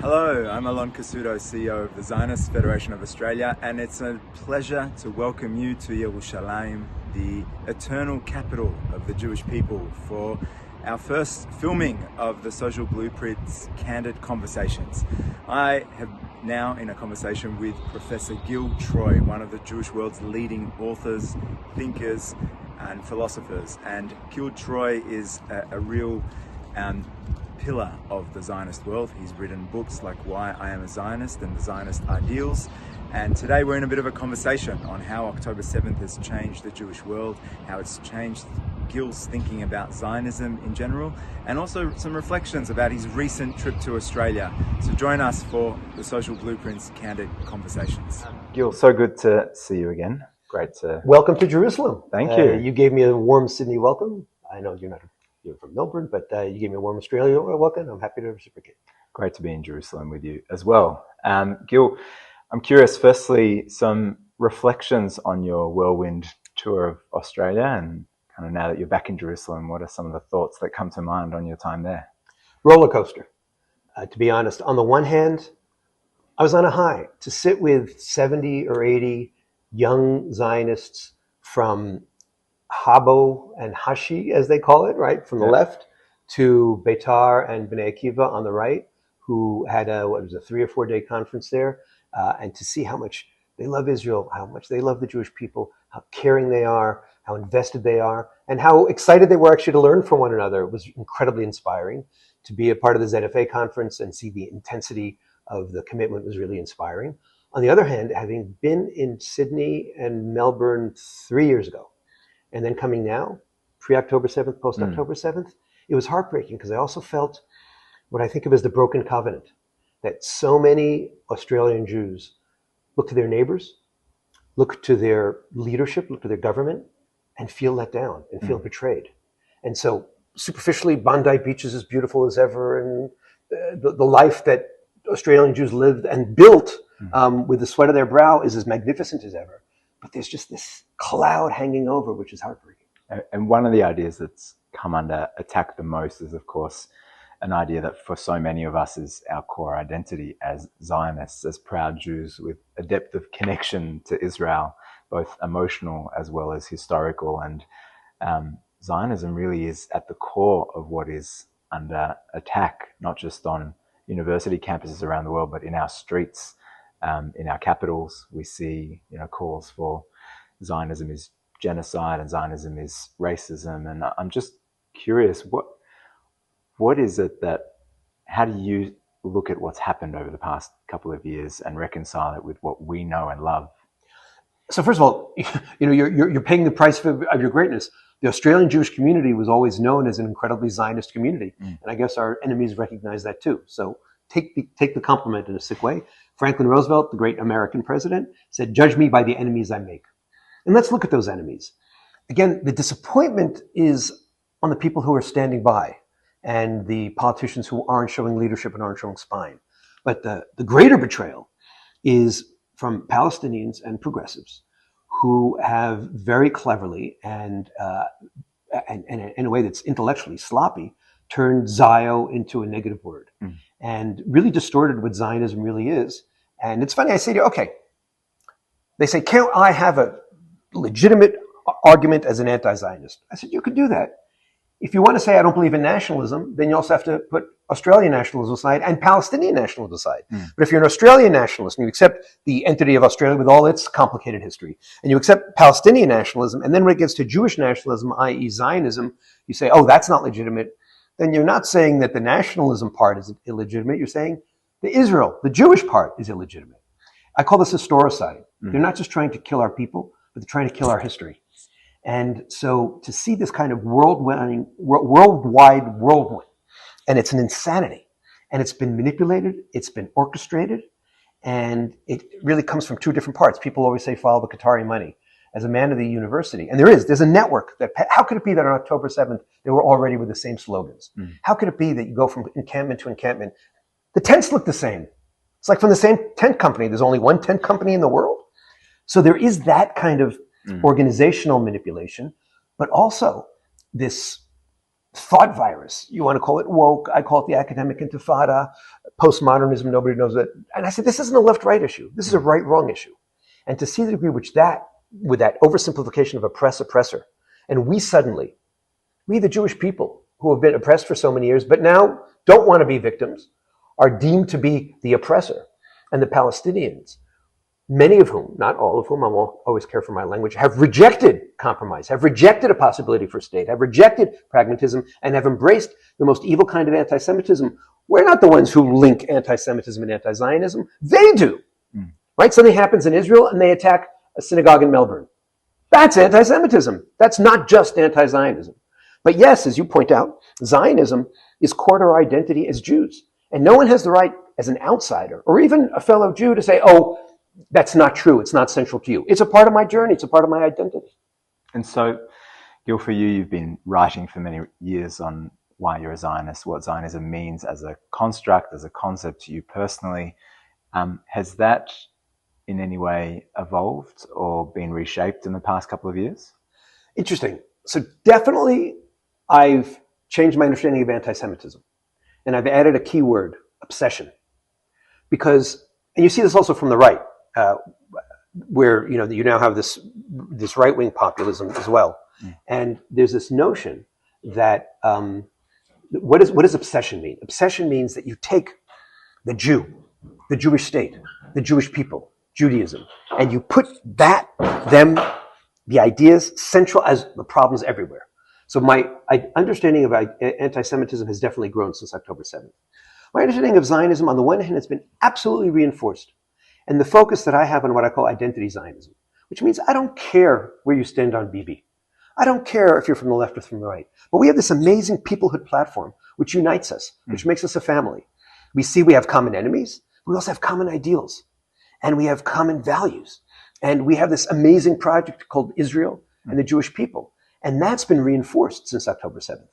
Hello, I'm Alon, CEO of the Zionist Federation of Australia, and it's a pleasure to welcome you to Yerushalayim, the eternal capital of the Jewish people, for our first filming of the Social Blueprint's Candid conversations. I have now in a conversation with Professor Gil Troy, one of the Jewish world's leading authors, thinkers, and philosophers. And Gil Troy is a real pillar of the Zionist world. He's written books like Why I Am a Zionist and The Zionist Ideals. And today we're in a bit of a conversation on how October 7th has changed the Jewish world, how it's changed Gil's thinking about Zionism in general, and also some reflections about his recent trip to Australia. So join us for the Social Blueprint's Candid Conversations. Gil, so good to see you again. Great to... Welcome to Jerusalem. Thank you. You gave me a warm Sydney welcome. I know you're from Melbourne, but you gave me a warm Australia welcome. I'm happy to reciprocate. Great to be in Jerusalem with you as well. Gil, I'm curious, firstly, some reflections on your whirlwind tour of Australia, and kind of now that you're back in Jerusalem, what are some of the thoughts that come to mind on your time there? Roller coaster, to be honest. On the one hand, I was on a high to sit with 70 or 80 young Zionists from Habo and Hashi, as they call it, right, from the left, to Beitar and Bnei Akiva on the right, who had a 3 or 4 day conference there, and to see how much they love Israel, how much they love the Jewish people, how caring they are, how invested they are, and how excited they were actually to learn from one another. It was incredibly inspiring. To be a part of the ZFA conference and see the intensity of the commitment was really inspiring. On the other hand, having been in Sydney and Melbourne 3 years ago, and then coming now, pre-October 7th, post-October 7th, it was heartbreaking because I also felt what I think of as the broken covenant, that so many Australian Jews look to their neighbors, look to their leadership, look to their government, and feel let down and feel betrayed. And so superficially, Bondi Beach is as beautiful as ever, and the life that Australian Jews lived and built with the sweat of their brow is as magnificent as ever. But there's just this cloud hanging over, which is heartbreaking. And one of the ideas that's come under attack the most is, of course, an idea that for so many of us is our core identity as Zionists, as proud Jews with a depth of connection to Israel, both emotional as well as historical. And Zionism really is at the core of what is under attack, not just on university campuses around the world, but in our streets. In our capitals, we see, calls for Zionism is genocide and Zionism is racism. And I'm just curious, what is it how do you look at what's happened over the past couple of years and reconcile it with what we know and love? So first of all, you're paying the price of your greatness. The Australian Jewish community was always known as an incredibly Zionist community. And I guess our enemies recognize that too. So take the compliment in a sick way. Franklin Roosevelt, the great American president, said, "Judge me by the enemies I make." And let's look at those enemies. Again, the disappointment is on the people who are standing by and the politicians who aren't showing leadership and aren't showing spine. But the greater betrayal is from Palestinians and progressives who have very cleverly and in a way that's intellectually sloppy turned Zio into a negative word and really distorted what Zionism really is. And it's funny, I say to you, okay, they say, can't I have a legitimate argument as an anti-Zionist? I said, you could do that. If you want to say I don't believe in nationalism, then you also have to put Australian nationalism aside and Palestinian nationalism aside. But if you're an Australian nationalist and you accept the entity of Australia with all its complicated history, and you accept Palestinian nationalism, and then when it gets to Jewish nationalism, i.e. Zionism, you say, oh, that's not legitimate, then you're not saying that the nationalism part is illegitimate. You're saying the Jewish part is illegitimate. I call this historicide. They're not just trying to kill our people, but they're trying to kill our history. And so to see this kind of worldwide whirlwind, and it's an insanity, and it's been manipulated, it's been orchestrated, and it really comes from two different parts. People always say, follow the Qatari money. As a man of the university, and there's a network how could it be that on October 7th, they were already with the same slogans? How could it be that you go from encampment to encampment? The tents look the same. It's like from the same tent company. There's only one tent company in the world. So there is that kind of organizational manipulation, but also this thought virus. You want to call it woke. I call it the academic intifada, postmodernism, nobody knows that. And I said, this isn't a left-right issue. This is a right-wrong issue. And to see the degree which with that oversimplification of oppressor, and we, the Jewish people who have been oppressed for so many years, but now don't want to be victims, are deemed to be the oppressor. And the Palestinians, many of whom, not all of whom, I won't always care for my language, have rejected compromise, have rejected a possibility for state, have rejected pragmatism, and have embraced the most evil kind of anti-Semitism. We're not the ones who link anti-Semitism and anti-Zionism. They do. Right? Something happens in Israel and they attack a synagogue in Melbourne. That's anti-Semitism. That's not just anti-Zionism. But yes, as you point out, Zionism is core to our identity as Jews. And no one has the right as an outsider or even a fellow Jew to say, oh, that's not true. It's not central to you. It's a part of my journey. It's a part of my identity. And so, Gil, for you, you've been writing for many years on why you're a Zionist, what Zionism means as a construct, as a concept to you personally. Has that in any way evolved or been reshaped in the past couple of years? Interesting. So definitely I've changed my understanding of anti-Semitism. And I've added a key word, obsession. Because, and you see this also from the right, where you now have this right-wing populism as well. And there's this notion that what does obsession mean? Obsession means that you take the Jew, the Jewish state, the Jewish people, Judaism, and you put the ideas central as the problems everywhere. So my understanding of anti-Semitism has definitely grown since October 7th. My understanding of Zionism, on the one hand, has been absolutely reinforced. And the focus that I have on what I call identity Zionism, which means I don't care where you stand on Bibi. I don't care if you're from the left or from the right. But we have this amazing peoplehood platform which unites us, which makes us a family. We have common enemies. We also have common ideals. And we have common values. And we have this amazing project called Israel and the Jewish people. And that's been reinforced since October 7th.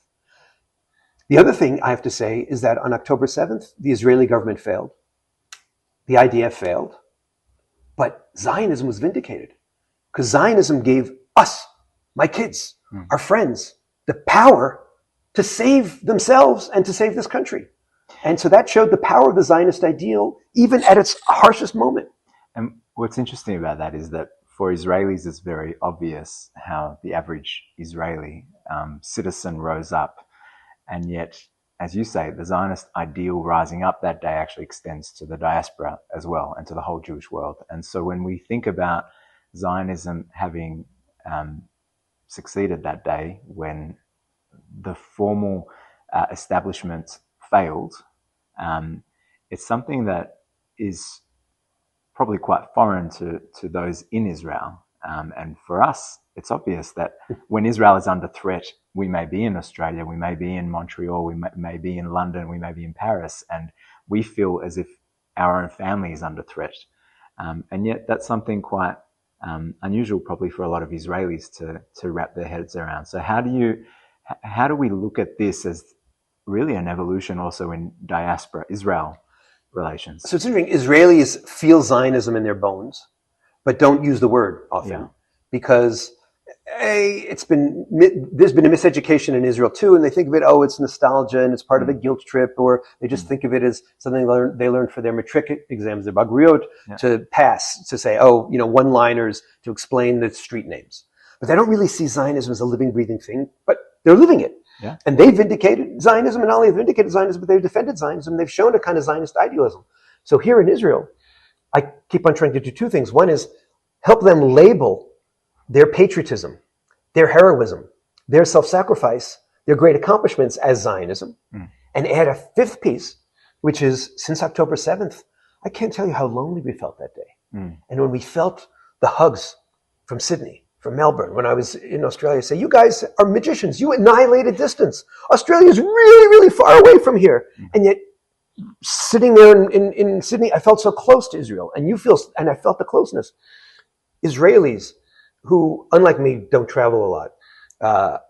The other thing I have to say is that on October 7th, the Israeli government failed. The IDF failed. But Zionism was vindicated. Because Zionism gave us, my kids, our friends, the power to save themselves and to save this country. And so that showed the power of the Zionist ideal, even at its harshest moment. And what's interesting about that is that for Israelis, it's very obvious how the average Israeli citizen rose up. And yet, as you say, the Zionist ideal rising up that day actually extends to the diaspora as well and to the whole Jewish world. And so when we think about Zionism having succeeded that day, when the formal establishment failed, it's something that is probably quite foreign to those in Israel. And for us, it's obvious that when Israel is under threat, we may be in Australia, we may be in Montreal, we may be in London, we may be in Paris, and we feel as if our own family is under threat. And yet that's something quite unusual probably for a lot of Israelis to wrap their heads around. So how do we look at this as really an evolution also in diaspora Israel relations? So it's interesting. Israelis feel Zionism in their bones, but don't use the word often because there's been a miseducation in Israel too, and they think of it, it's nostalgia and it's part of a guilt trip, or they just think of it as something they learned for their matric exams, their bagriyot, to pass, to say, one-liners to explain the street names. But they don't really see Zionism as a living, breathing thing, but they're living it. Yeah. And they vindicated Zionism, and not only have vindicated Zionism, but they've defended Zionism. They've shown a kind of Zionist idealism. So here in Israel, I keep on trying to do two things. One is help them label their patriotism, their heroism, their self-sacrifice, their great accomplishments as Zionism, and add a fifth piece, which is, since October 7th, I can't tell you how lonely we felt that day. And when we felt the hugs from Sydney, from Melbourne, when I was in Australia, say, you guys are magicians. You annihilated distance. Australia's really, really far away from here. And yet, sitting there in Sydney, I felt so close to Israel. And I felt the closeness. Israelis who, unlike me, don't travel a lot,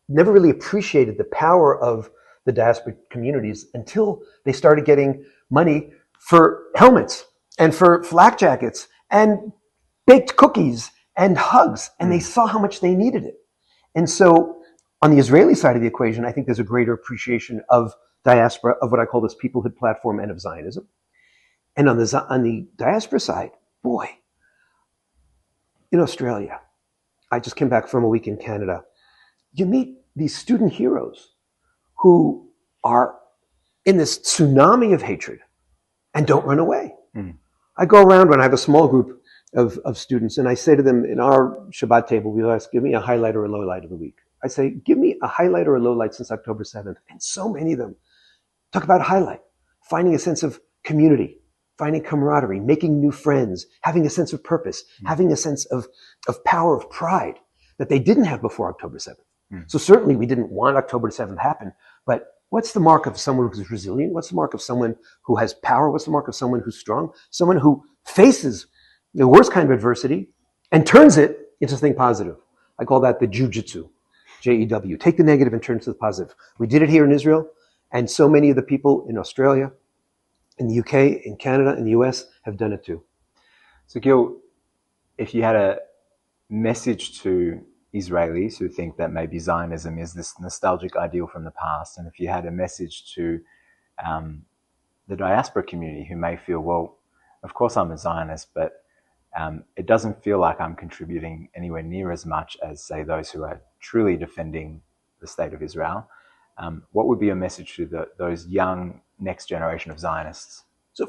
never really appreciated the power of the diaspora communities until they started getting money for helmets and for flak jackets and baked cookies and hugs, and they saw how much they needed it. And so on the Israeli side of the equation, I think there's a greater appreciation of diaspora of what I call this peoplehood platform and of Zionism. And on the diaspora side, boy, in Australia, I just came back from a week in Canada. You meet these student heroes who are in this tsunami of hatred and don't run away. I go around when I have a small group of students and I say to them in our Shabbat table, we ask, give me a highlight or a low light of the week. I say, give me a highlight or a low light since October 7th. And so many of them talk about highlight, finding a sense of community, finding camaraderie, making new friends, having a sense of purpose, having a sense of power, of pride that they didn't have before October 7th. So certainly we didn't want October 7th to happen, but what's the mark of someone who's resilient? What's the mark of someone who has power? What's the mark of someone who's strong? Someone who faces the worst kind of adversity and turns it into something positive. I call that the jujitsu, J-E-W. Take the negative and turn it to the positive. We did it here in Israel, and so many of the people in Australia, in the UK, in Canada, in the US have done it too. So Gil, if you had a message to Israelis who think that maybe Zionism is this nostalgic ideal from the past, and if you had a message to the diaspora community who may feel, well, of course I'm a Zionist, but it doesn't feel like I'm contributing anywhere near as much as, say, those who are truly defending the state of Israel, what would be a message to those young next generation of Zionists? So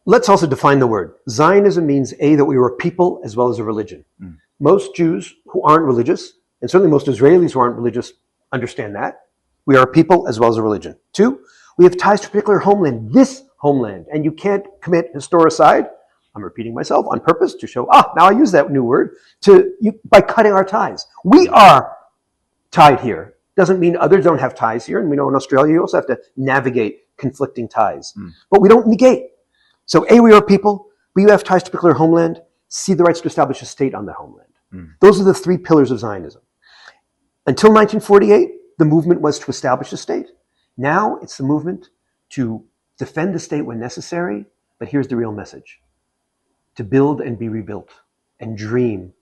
let's also define the word. Zionism means, A, that we were a people as well as a religion. Most Jews who aren't religious, and certainly most Israelis who aren't religious, understand that. We are a people as well as a religion. 2, we have ties to a particular homeland, this homeland, and you can't commit historicide, I'm repeating myself on purpose to show, now I use that new word, by cutting our ties. We are tied here. Doesn't mean others don't have ties here, and we know in Australia you also have to navigate conflicting ties. But we don't negate. So A, we are a people, B, you have ties to a particular homeland, C, the rights to establish a state on that homeland. Those are the 3 pillars of Zionism. Until 1948, the movement was to establish a state. Now it's the movement to defend the state when necessary, but here's the real message: to build and be rebuilt, and dream,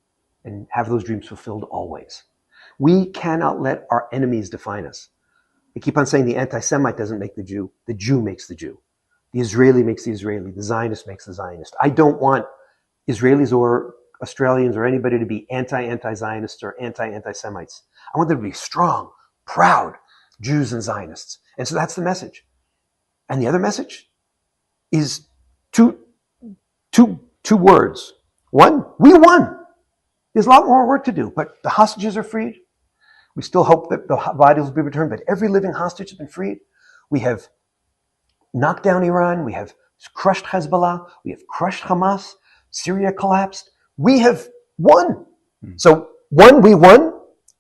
and have those dreams fulfilled always. We cannot let our enemies define us. I keep on saying the anti-Semite doesn't make the Jew makes the Jew. The Israeli makes the Israeli, the Zionist makes the Zionist. I don't want Israelis or Australians or anybody to be anti-Zionists or anti-Semites. I want them to be strong, proud Jews and Zionists. And so that's the message. And the other message is two words. One, we won. There's a lot more work to do, but the hostages are freed. We still hope that the bodies will be returned, but every living hostage has been freed. We have knocked down Iran. We have crushed Hezbollah. We have crushed Hamas. Syria collapsed. We have won. So 1, we won,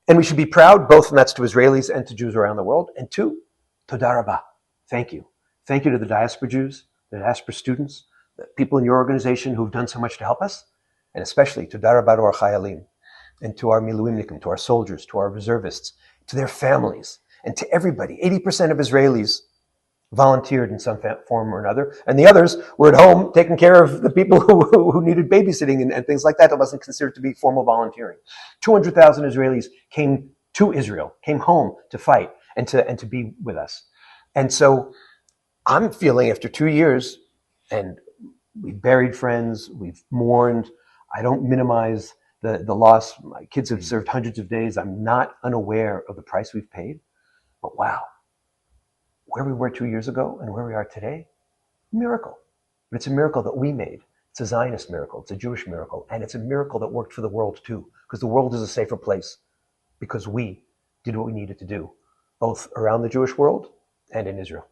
and we should be proud, both, and that's to Israelis and to Jews around the world. And 2, Toda Rabah. Thank you. Thank you to the diaspora Jews, the diaspora students, the people in your organization who've done so much to help us, and especially Toda Rabah to our Chayalim, and to our Miluimnikim, to our soldiers, to our reservists, to their families, and to everybody. 80% of Israelis volunteered in some form or another, and the others were at home taking care of the people who needed babysitting and things like that. That wasn't considered to be formal volunteering. 200,000 Israelis came to Israel, came home to fight and to be with us. And so I'm feeling, after 2 years, and we've buried friends, we've mourned, I don't minimize the loss. My kids have served hundreds of days. I'm not unaware of the price we've paid, but wow. Where we were 2 years ago and where we are today, miracle. But it's a miracle that we made. It's a Zionist miracle. It's a Jewish miracle. And it's a miracle that worked for the world too, because the world is a safer place because we did what we needed to do, both around the Jewish world and in Israel.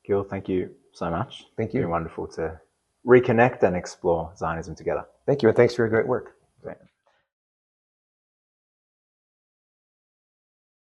Gil, thank you so much. Thank you. It's been wonderful to reconnect and explore Zionism together. Thank you, and thanks for your great work. Great.